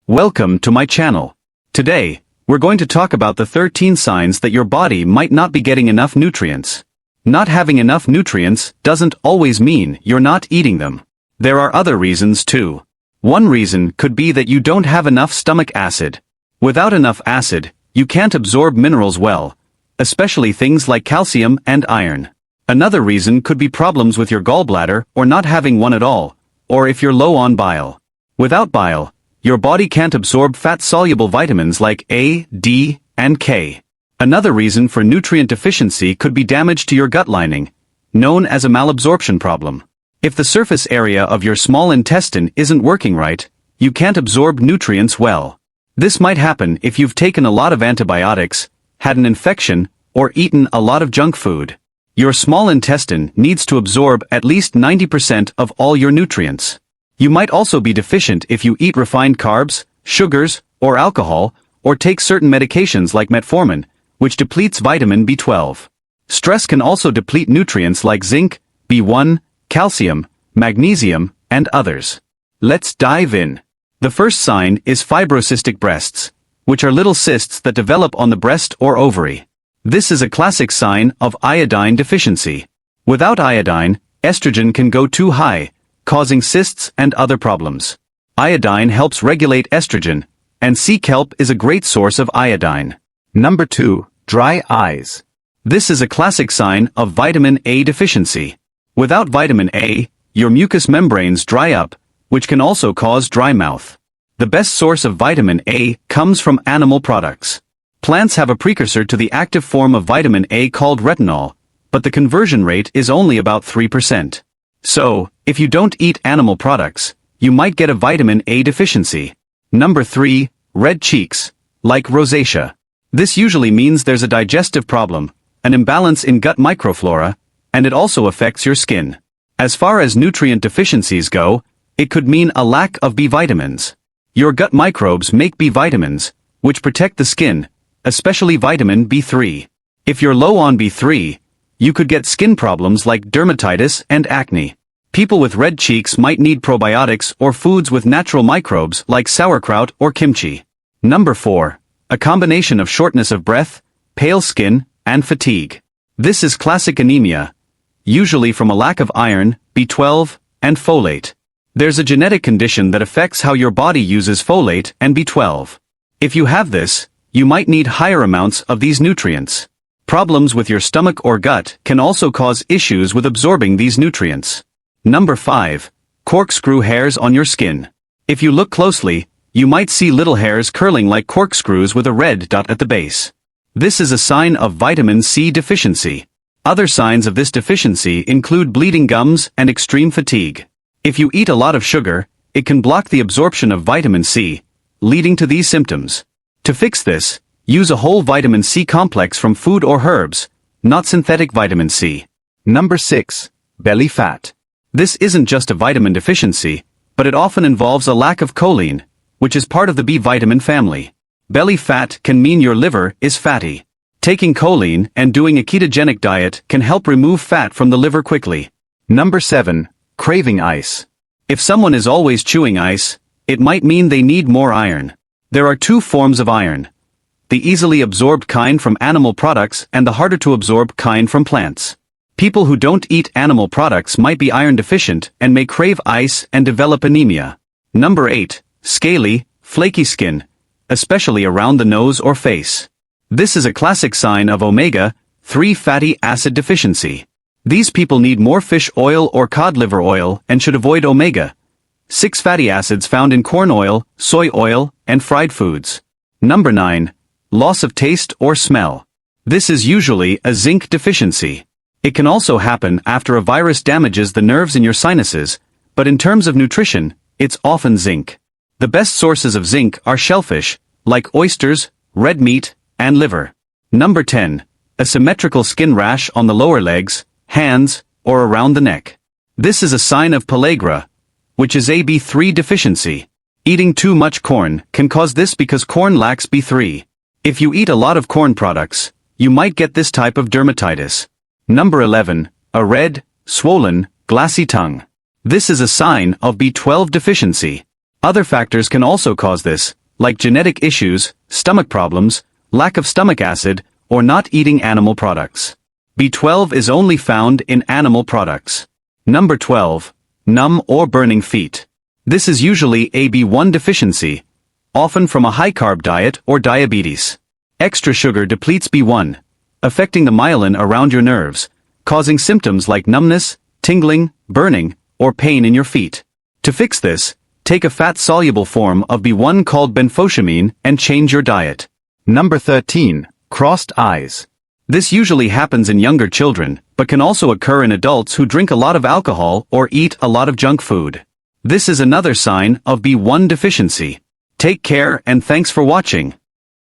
Welcome to my channel. Today, we're going to talk about the 13 signs that your body might not be getting enough nutrients. Not having enough nutrients doesn't always mean you're not eating them. There are other reasons too. One reason could be that you don't have enough stomach acid. Without enough acid, you can't absorb minerals well, especially things like calcium and iron. Another reason could be problems with your gallbladder or not having one at all, or if you're low on bile. Without bile, your body can't absorb fat-soluble vitamins like A, D, and K. Another reason for nutrient deficiency could be damage to your gut lining, known as a malabsorption problem. If the surface area of your small intestine isn't working right, you can't absorb nutrients well. This might happen if you've taken a lot of antibiotics, had an infection, or eaten a lot of junk food. Your small intestine needs to absorb at least 90% of all your nutrients. You might also be deficient if you eat refined carbs, sugars, or alcohol, or take certain medications like metformin, which depletes vitamin B12. Stress can also deplete nutrients like zinc, B1, calcium, magnesium, and others. Let's dive in. The first sign is fibrocystic breasts, which are little cysts that develop on the breast or ovary. This is a classic sign of iodine deficiency. Without iodine, estrogen can go too high, causing cysts and other problems. Iodine helps regulate estrogen, and sea kelp is a great source of iodine. Number 2. Dry eyes. This is a classic sign of vitamin A deficiency. Without vitamin A, your mucous membranes dry up, which can also cause dry mouth. The best source of vitamin A comes from animal products. Plants have a precursor to the active form of vitamin A called retinol, but the conversion rate is only about 3%. So, if you don't eat animal products, you might get a vitamin A deficiency. Number 3. Red cheeks, like rosacea. This usually means there's a digestive problem, an imbalance in gut microflora, and it also affects your skin. As far as nutrient deficiencies go, it could mean a lack of B vitamins. Your gut microbes make B vitamins, which protect the skin, especially vitamin B3. If you're low on B3, you could get skin problems like dermatitis and acne. People with red cheeks might need probiotics or foods with natural microbes like sauerkraut or kimchi. Number 4. A combination of shortness of breath, pale skin, and fatigue. This is classic anemia, usually from a lack of iron, B12, and folate. There's a genetic condition that affects how your body uses folate and B12. If you have this, you might need higher amounts of these nutrients. Problems with your stomach or gut can also cause issues with absorbing these nutrients. Number 5. Corkscrew hairs on your skin. If you look closely, you might see little hairs curling like corkscrews with a red dot at the base. This is a sign of vitamin C deficiency. Other signs of this deficiency include bleeding gums and extreme fatigue. If you eat a lot of sugar, it can block the absorption of vitamin C, leading to these symptoms. To fix this, use a whole vitamin C complex from food or herbs, not synthetic vitamin C. Number 6. Belly fat. This isn't just a vitamin deficiency, but it often involves a lack of choline, which is part of the B vitamin family. Belly fat can mean your liver is fatty. Taking choline and doing a ketogenic diet can help remove fat from the liver quickly. Number 7. Craving ice. If someone is always chewing ice, it might mean they need more iron. There are two forms of iron: the easily absorbed kind from animal products and the harder to absorb kind from plants. People who don't eat animal products might be iron deficient and may crave ice and develop anemia. Number 8. Scaly, flaky skin, especially around the nose or face. This is a classic sign of omega-3 fatty acid deficiency. These people need more fish oil or cod liver oil and should avoid omega-6 fatty acids found in corn oil, soy oil, and fried foods. Number 9. Loss of taste or smell. This is usually a zinc deficiency. It can also happen after a virus damages the nerves in your sinuses, but in terms of nutrition, it's often zinc. The best sources of zinc are shellfish, like oysters, red meat, and liver. Number 10. A symmetrical skin rash on the lower legs, hands, or around the neck. This is a sign of pellagra, which is a B3 deficiency. Eating too much corn can cause this because corn lacks B3. If you eat a lot of corn products, you might get this type of dermatitis. Number 11. A red, swollen, glassy tongue. This is a sign of B12 deficiency. Other factors can also cause this, like genetic issues, stomach problems, lack of stomach acid, or not eating animal products. B12 is only found in animal products. Number 12. Numb or burning feet. This is usually a B1 deficiency, often from a high-carb diet or diabetes. Extra sugar depletes B1, affecting the myelin around your nerves, causing symptoms like numbness, tingling, burning, or pain in your feet. To fix this, take a fat-soluble form of B1 called benfotiamine and change your diet. Number 13. Crossed eyes. This usually happens in younger children, but can also occur in adults who drink a lot of alcohol or eat a lot of junk food. This is another sign of B1 deficiency. Take care and thanks for watching.